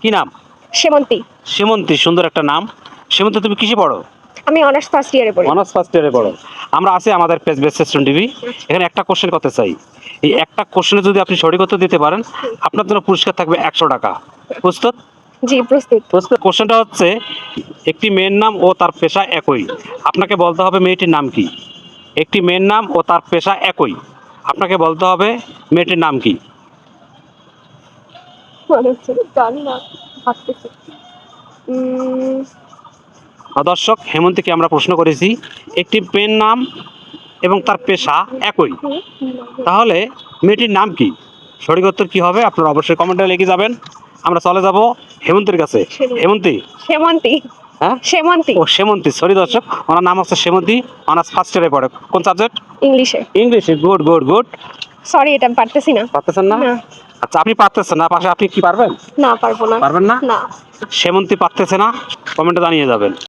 কি নাম? সেমন্তী। সেমন্তী, সুন্দর একটা নাম। সেমন্তী, তুমি কিসে পড়ো? আমি অনার্স ফার্স্ট ইয়ারে পড়ি। অনার্স ফার্স্ট ইয়ারে পড়ো। আমরা আছি আমাদের পেজ বেস স্টেশন টিভি। এখানে একটা কোশ্চেন করতে চাই। এই একটা কোশ্চেনে যদি আপনি সঠিক উত্তর দিতে পারেন, আপনার জন্য পুরস্কার থাকবে 100 টাকা। প্রস্তুত? জি, প্রস্তুত। প্রস্তুত। কোশ্চেনটা হচ্ছে, একটি মেয়ের নাম ও তার পেশা একই, আপনাকে বলতে হবে মেয়েটির নাম কি? একটি মেয়ের নাম ও তার পেশা একই, আপনাকে বলতে হবে মেয়েটির নাম কি? মনে হচ্ছে জানি না, ভাবতেছি। দর্শক, হেমন্তীকে আমরা প্রশ্ন করেছি একটি মেয়ের নাম এবং তার পেশা একই, তাহলে মেয়েটির নাম কি? সঠিক উত্তর কি হবে আপনারা অবশ্যই কমেন্টে লিখে যাবেন। আমরা চলে যাব হেমন্তীর কাছে। হেমন্তী। সেমন্তী। হ্যাঁ, সেমন্তী। ও সেমন্তী, সরি দর্শক, ওনার নাম হচ্ছে সেমন্তী। অনার্স ফার্স্ট ইয়ারে পড়ে। কোন সাবজেক্ট? ইংলিশে। ইংলিশে। Good good good. সরি, এটা আমি পারতেছি না। পারতেছেন না? না। আচ্ছা, আপনি পারতেছেন না, পাশে আপনি কি পারবেন? না, পারবো না। পারবেন না? না। সেমন্তী পারতেছে না, কমেন্টে জানিয়ে যাবেন।